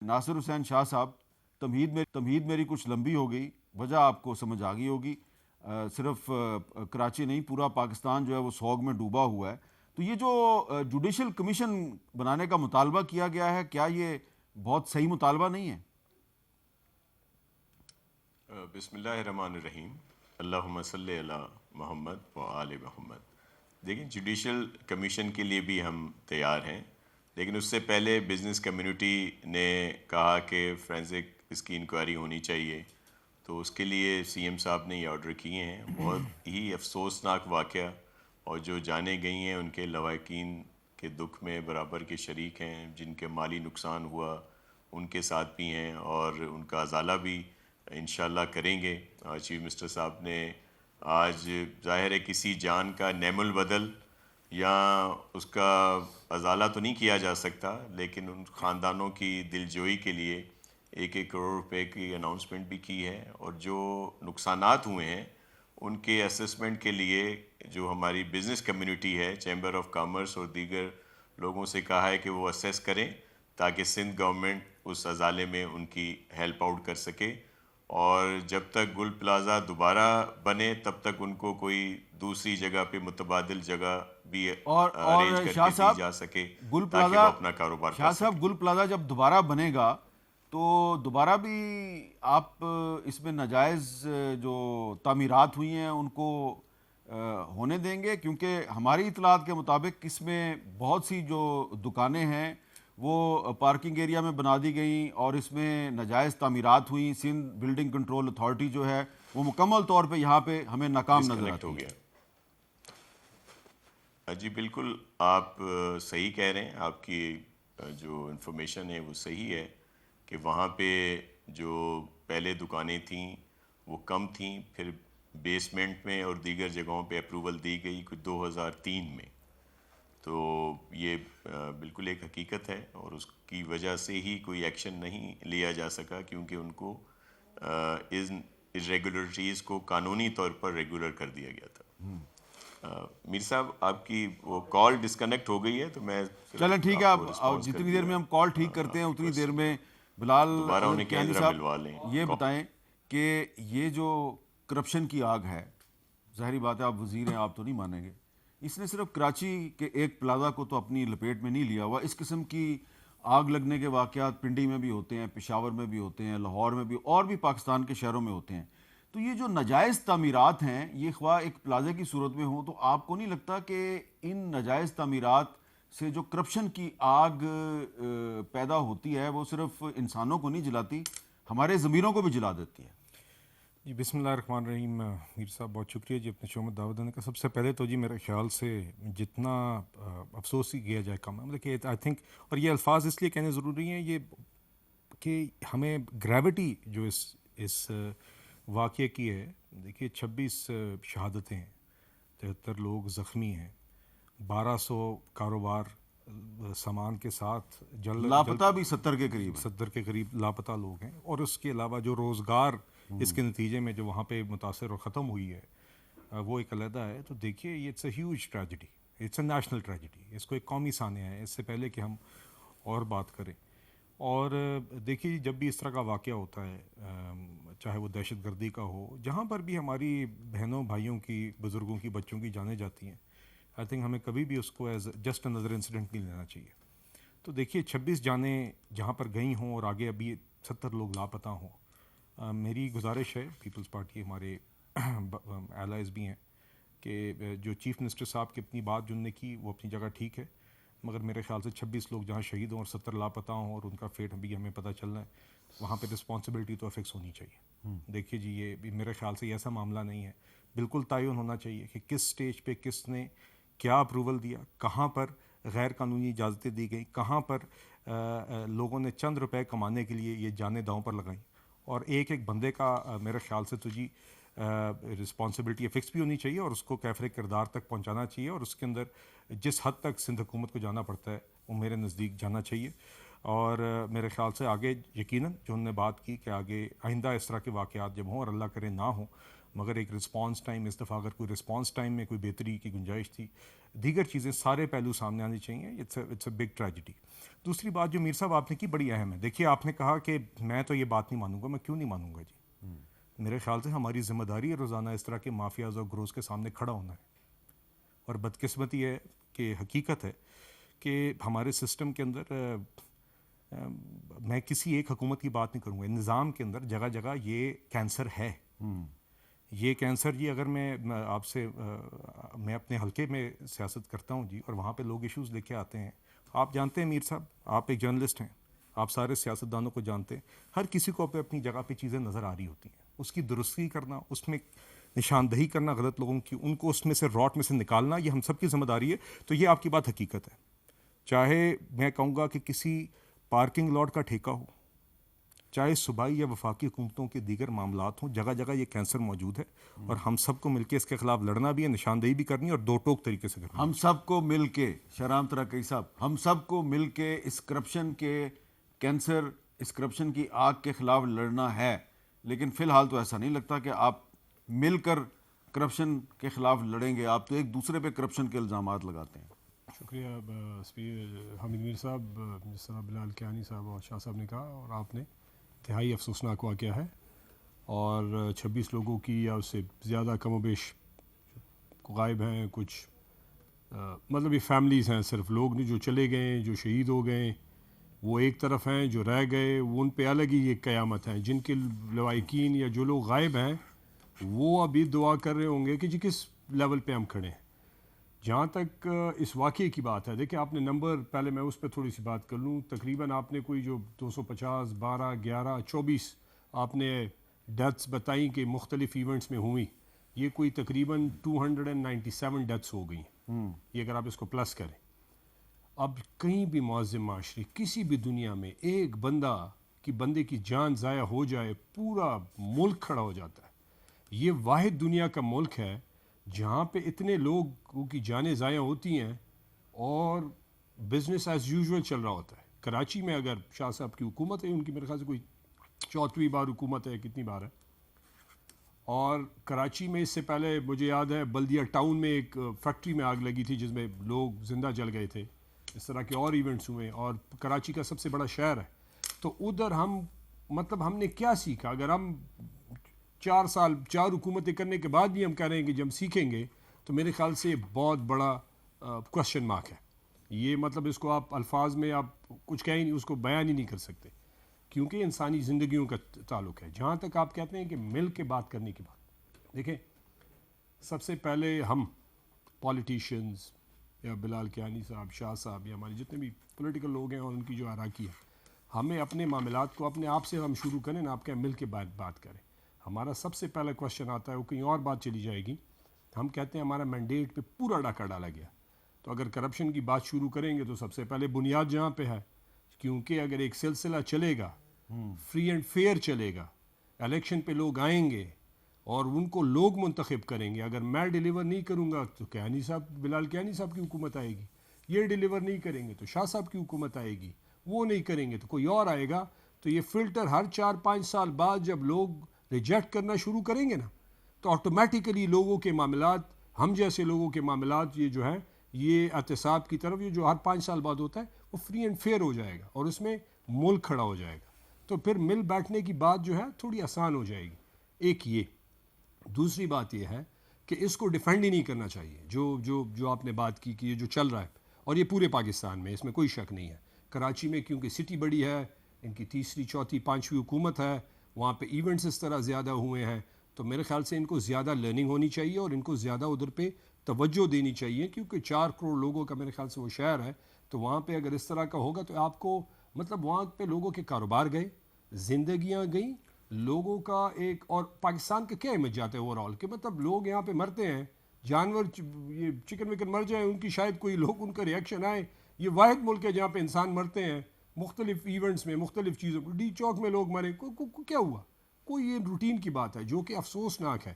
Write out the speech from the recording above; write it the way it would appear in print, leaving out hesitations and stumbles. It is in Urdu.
ناصر حسین شاہ صاحب، تمہید میری کچھ لمبی ہو گئی، وجہ آپ کو سمجھ آ گئی ہوگی۔ صرف کراچی نہیں، پورا پاکستان جو ہے وہ سوگ میں ڈوبا ہوا ہے۔ تو یہ جو جوڈیشل کمیشن بنانے کا مطالبہ کیا گیا ہے، کیا یہ بہت صحیح مطالبہ نہیں ہے؟ بسم اللہ الرحمن الرحیم، اللہم صلی علی محمد و آل محمد۔ دیکھیں، جوڈیشل کمیشن کے لیے بھی ہم تیار ہیں، لیکن اس سے پہلے بزنس کمیونٹی نے کہا کہ فرینزک اس کی انکوائری ہونی چاہیے، تو اس کے لیے سی ایم صاحب نے یہ آرڈر کیے ہیں۔ بہت ہی افسوسناک واقعہ، اور جو جانے گئی ہیں ان کے لواحقین کے دکھ میں برابر کے شریک ہیں، جن کے مالی نقصان ہوا ان کے ساتھ بھی ہیں، اور ان کا ازالہ بھی انشاءاللہ کریں گے۔ چیف منسٹر صاحب نے آج، ظاہر ہے کسی جان کا نعم البدل یا اس کا ازالہ تو نہیں کیا جا سکتا، لیکن ان خاندانوں کی دلجوئی کے لیے 1-1 کروڑ روپے کی اناؤنسمنٹ بھی کی ہے، اور جو نقصانات ہوئے ہیں ان کے اسسمنٹ کے لیے جو ہماری بزنس کمیونٹی ہے، چیمبر آف کامرس اور دیگر لوگوں سے کہا ہے کہ وہ اسیس کریں، تاکہ سندھ گورنمنٹ اس ازالے میں ان کی ہیلپ آؤٹ کر سکے، اور جب تک گل پلازا دوبارہ بنے تب تک ان کو کوئی دوسری جگہ پہ متبادل جگہ بھی ارینج اور کر شاہ کے دی صاحب، جا سکے، گل تاکہ وہ پلازا اپنا کاروبار کر شاہ سکیں۔ صاحب گل پلازا جب دوبارہ بنے گا تو دوبارہ بھی آپ اس میں ناجائز جو تعمیرات ہوئی ہیں ان کو ہونے دیں گے؟ کیونکہ ہماری اطلاعات کے مطابق اس میں بہت سی جو دکانیں ہیں وہ پارکنگ ایریا میں بنا دی گئیں، اور اس میں ناجائز تعمیرات ہوئیں۔ سندھ بلڈنگ کنٹرول اتھارٹی جو ہے وہ مکمل طور پہ یہاں پہ ہمیں ناکام نظر ڈسکنیکٹ آتی ہو ہے۔ گیا۔ جی بالکل، آپ صحیح کہہ رہے ہیں، آپ کی جو انفارمیشن ہے وہ صحیح ہے کہ وہاں پہ جو پہلے دکانیں تھیں وہ کم تھیں، پھر بیسمنٹ میں اور دیگر جگہوں پہ اپروول دی گئی کچھ 2003 میں۔ تو یہ بالکل ایک حقیقت ہے، اور اس کی وجہ سے ہی کوئی ایکشن نہیں لیا جا سکا، کیونکہ ان کو ان ریگولرٹیز کو قانونی طور پر ریگولر کر دیا گیا تھا۔ میر صاحب، آپ کی وہ کال ڈسکنیکٹ ہو گئی ہے، تو میں چلیں صرف ٹھیک ہے، آپ کو آپ رسپانس کر جتنی دیر دیا میں ہم کال ٹھیک کرتے ہیں آپ کی اتنی دیر کوشچن میں کا۔ بلال دوبارہ احمد انہیں کہیں کیانی ذرا صاحب ملوا لیں۔ یہ بتائیں کہ یہ جو کرپشن کی آگ ہے، ظاہری بات ہے آپ وزیر ہیں، آپ تو نہیں مانیں گے، اس نے صرف کراچی کے ایک پلازا کو تو اپنی لپیٹ میں نہیں لیا ہوا۔ اس قسم کی آگ لگنے کے واقعات پنڈی میں بھی ہوتے ہیں، پشاور میں بھی ہوتے ہیں، لاہور میں بھی، اور بھی پاکستان کے شہروں میں ہوتے ہیں۔ تو یہ جو ناجائز تعمیرات ہیں، یہ خواہ ایک پلازے کی صورت میں ہوں، تو آپ کو نہیں لگتا کہ ان ناجائز تعمیرات سے جو کرپشن کی آگ پیدا ہوتی ہے وہ صرف انسانوں کو نہیں جلاتی، ہمارے ضمیروں کو بھی جلا دیتی ہے؟ جی بسم اللہ الرحمن الرحیم۔ میر صاحب بہت شکریہ جی اپنے شو میں دعوت دینے کا۔ سب سے پہلے تو جی میرے خیال سے جتنا افسوس ہی کیا جائے کم ہے، مطلب کہ آئی تھنک، اور یہ الفاظ اس لیے کہنے ضروری ہیں یہ کہ ہمیں گریوٹی جو اس واقعے کی ہے، دیکھیے 26 شہادتیں ہیں، 73 لوگ زخمی ہیں، 1200 کاروبار سامان کے ساتھ لاپتہ بھی 70 کے قریب ہیں۔ 70 کے قریب لاپتہ لوگ ہیں، اور اس کے علاوہ جو روزگار اس کے نتیجے میں جو وہاں پہ متاثر اور ختم ہوئی ہے وہ ایک علیحدہ ہے۔ تو دیکھیے یہ it's a huge tragedy, it's a national tragedy, اس کو ایک قومی سانحہ ہے، اس سے پہلے کہ ہم اور بات کریں۔ اور دیکھیے جب بھی اس طرح کا واقعہ ہوتا ہے، چاہے وہ دہشت گردی کا ہو، جہاں پر بھی ہماری بہنوں بھائیوں کی، بزرگوں کی، بچوں کی جانیں جاتی ہیں، آئی تھنک ہمیں کبھی بھی اس کو ایز جسٹ اندر انسیڈنٹ نہیں لینا چاہیے۔ تو دیکھیے 26 جانیں جہاں پر گئی ہوں اور آگے ابھی 70 لوگ لاپتہ ہوں، میری گزارش ہے، پیپلز پارٹی ہمارے الائز بھی ہیں، کہ جو چیف منسٹر صاحب کی اپنی بات جنہوں نے کی وہ اپنی جگہ ٹھیک ہے، مگر میرے خیال سے 26 لوگ جہاں شہید ہوں اور 70 لاپتہ ہوں اور ان کا فیٹ ابھی ہمیں پتہ چلنا ہے، وہاں پہ رسپانسبلٹی تو فکس ہونی چاہیے۔ دیکھیے جی یہ میرے خیال سے ایسا معاملہ نہیں ہے، بالکل تعین ہونا چاہیے کہ کس سٹیج پہ کس نے کیا اپروول دیا، کہاں پر غیر قانونی اجازتیں دی گئیں، کہاں پر لوگوں نے چند روپے کمانے کے لیے یہ جانیں داؤں پر لگائیں، اور ایک ایک بندے کا میرے خیال سے تو جی رسپانسبلٹی فکس بھی ہونی چاہیے، اور اس کو کیفر کردار تک پہنچانا چاہیے، اور اس کے اندر جس حد تک سندھ حکومت کو جانا پڑتا ہے وہ میرے نزدیک جانا چاہیے۔ اور میرے خیال سے آگے یقیناً جو انہوں نے بات کی کہ آگے آئندہ اس طرح کے واقعات جب ہوں، اور اللہ کرے نہ ہوں، مگر ایک رسپانس ٹائم، اس دفعہ اگر کوئی رسپانس ٹائم میں کوئی بہتری کی گنجائش تھی، دیگر چیزیں، سارے پہلو سامنے آنے چاہیے. It's a big tragedy. دوسری بات جو میر صاحب آپ نے کی بڑی اہم ہے. دیکھیے آپ نے کہا کہ میں تو یہ بات نہیں مانوں گا. میں کیوں نہیں مانوں گا جی؟ میرے خیال سے ہماری ذمہ داری ہے روزانہ اس طرح کے مافیاز اور گروز کے سامنے کھڑا ہونا ہے. اور بدقسمتی ہے کہ حقیقت ہے کہ ہمارے سسٹم کے اندر میں کسی ایک حکومت کی بات نہیں کروں گا، نظام کے اندر جگہ جگہ یہ کینسر ہے. یہ کینسر جی، اگر میں آپ سے میں اپنے حلقے میں سیاست کرتا ہوں جی، اور وہاں پہ لوگ ایشوز لے کے آتے ہیں. آپ جانتے ہیں میر صاحب، آپ ایک جرنلسٹ ہیں، آپ سارے سیاستدانوں کو جانتے ہیں، ہر کسی کو اپنی جگہ پہ چیزیں نظر آ رہی ہوتی ہیں. اس کی درستی کرنا، اس میں نشاندہی کرنا غلط لوگوں کی، ان کو اس میں سے راٹ میں سے نکالنا، یہ ہم سب کی ذمہ داری ہے. تو یہ آپ کی بات حقیقت ہے. چاہے میں کہوں گا کہ کسی پارکنگ لاٹ کا ٹھیکہ ہو، چاہے صوبائی یا وفاقی حکومتوں کے دیگر معاملات ہوں، جگہ جگہ یہ کینسر موجود ہے. اور ہم سب کو مل کے اس کے خلاف لڑنا بھی ہے، نشاندہی بھی کرنی ہے، اور دو ٹوک طریقے سے کرنا. ہم سب کو مل کے، شہرام ترقی صاحب، ہم سب کو مل کے اس کرپشن کے کینسر، اس کرپشن کی آگ کے خلاف لڑنا ہے. لیکن فی الحال تو ایسا نہیں لگتا کہ آپ مل کر کرپشن کے خلاف لڑیں گے. آپ تو ایک دوسرے پہ کرپشن کے الزامات لگاتے ہیں. شکریہ حامد میر صاحب. جس طرح بلال کیانی صاحب اور شاہ صاحب نے کہا، اور آپ نے، انتہائی افسوسناک واقعہ ہے. اور 26 لوگوں کی یا اس سے زیادہ کم و بیش غائب ہیں. کچھ مطلب یہ فیملیز ہیں، صرف لوگ نہیں جو چلے گئے، جو شہید ہو گئے وہ ایک طرف ہیں، جو رہ گئے وہ ان پہ الگ ہی ایک قیامت ہے. جن کے لواحقین یا جو لوگ غائب ہیں وہ ابھی دعا کر رہے ہوں گے کہ جی کس لیول پہ ہم کھڑے ہیں. جہاں تک اس واقعے کی بات ہے، دیکھیں آپ نے نمبر، پہلے میں اس پہ تھوڑی سی بات کر لوں. تقریباً آپ نے کوئی جو 250، 12، 11، 24 آپ نے ڈیتھس بتائیں کہ مختلف ایونٹس میں ہوئیں. یہ کوئی تقریباً 297 ڈیتھس ہو گئی. یہ اگر آپ اس کو پلس کریں، اب کہیں بھی معظم معاشرے کسی بھی دنیا میں ایک بندے کی جان ضائع ہو جائے، پورا ملک کھڑا ہو جاتا ہے. یہ واحد دنیا کا ملک ہے جہاں پہ اتنے لوگوں کی جانیں ضائع ہوتی ہیں اور بزنس ایز یوزول چل رہا ہوتا ہے. کراچی میں اگر شاہ صاحب کی حکومت ہے، ان کی میرے خیال سے کوئی 4ویں بار حکومت ہے، کتنی بار ہے. اور کراچی میں اس سے پہلے مجھے یاد ہے بلدیہ ٹاؤن میں ایک فیکٹری میں آگ لگی تھی جس میں لوگ زندہ جل گئے تھے. اس طرح کے اور ایونٹس ہوئے. اور کراچی کا سب سے بڑا شہر ہے. تو ادھر ہم نے کیا سیکھا؟ اگر ہم 4 حکومتیں کرنے کے بعد بھی ہم کہہ رہے ہیں کہ جب ہم سیکھیں گے، تو میرے خیال سے بہت بڑا کوشچن مارک ہے. یہ مطلب اس کو آپ الفاظ میں آپ کچھ کہیں نہیں، اس کو بیان ہی نہیں کر سکتے، کیونکہ انسانی زندگیوں کا تعلق ہے. جہاں تک آپ کہتے ہیں کہ مل کے بات کرنے کی بات، دیکھیں سب سے پہلے ہم پولیٹیشینز یا بلال کیانی صاحب، شاہ صاحب، یا ہمارے جتنے بھی پولیٹیکل لوگ ہیں اور ان کی جو اراکی ہے، ہمیں اپنے معاملات کو اپنے آپ سے ہم شروع کریں نا. آپ کہیں مل کے بات کریں. ہمارا سب سے پہلا کوشچن آتا ہے، وہ کہیں اور بات چلی جائے گی. ہم کہتے ہیں ہمارا مینڈیٹ پہ پورا ڈاکہ ڈالا گیا. تو اگر کرپشن کی بات شروع کریں گے تو سب سے پہلے بنیاد جہاں پہ ہے، کیونکہ اگر ایک سلسلہ چلے گا، فری اینڈ فیئر چلے گا، الیکشن پہ لوگ آئیں گے اور ان کو لوگ منتخب کریں گے. اگر میں ڈیلیور نہیں کروں گا تو کیانی صاحب، بلال کیانی صاحب کی حکومت آئے گی. یہ ڈیلیور نہیں کریں گے تو شاہ صاحب کی حکومت آئے گی. وہ نہیں کریں گے تو کوئی اور آئے گا. تو یہ فلٹر ہر 4-5 سال بعد جب لوگ ریجیکٹ کرنا شروع کریں گے نا، تو آٹومیٹیکلی لوگوں کے معاملات، ہم جیسے لوگوں کے معاملات، یہ جو ہے یہ احتساب کی طرف، یہ جو ہر 5 سال بعد ہوتا ہے، وہ فری اینڈ فیئر ہو جائے گا اور اس میں ملک کھڑا ہو جائے گا. تو پھر مل بیٹھنے کی بات جو ہے تھوڑی آسان ہو جائے گی. ایک یہ. دوسری بات یہ ہے کہ اس کو ڈیفینڈ ہی نہیں کرنا چاہیے. جو آپ نے بات کی کہ یہ جو چل رہا ہے، اور یہ پورے پاکستان میں، اس میں کوئی شک نہیں ہے. کراچی میں کیونکہ سٹی بڑی ہے، ان کی 3ری، 4تھی، 5ویں حکومت ہے، وہاں پہ ایونٹس اس طرح زیادہ ہوئے ہیں. تو میرے خیال سے ان کو زیادہ لرننگ ہونی چاہیے اور ان کو زیادہ ادھر پہ توجہ دینی چاہیے، کیونکہ 4 کروڑ لوگوں کا میرے خیال سے وہ شہر ہے. تو وہاں پہ اگر اس طرح کا ہوگا تو آپ کو مطلب وہاں پہ لوگوں کے کاروبار گئے، زندگیاں گئیں لوگوں کا. ایک اور پاکستان کا کیا امیج جاتا ہے اوور آل، کہ مطلب لوگ یہاں پہ مرتے ہیں، جانور یہ چکن وکن مر جائیں، ان کی شاید کوئی لوگ ان کا ریئیکشن آئے. یہ واحد ملک ہے جہاں پہ انسان مرتے ہیں مختلف ایونٹس میں، مختلف چیزوں. ڈی چوک میں لوگ مرے، کیا ہوا؟ کوئی یہ روٹین کی بات ہے جو کہ افسوسناک ہے.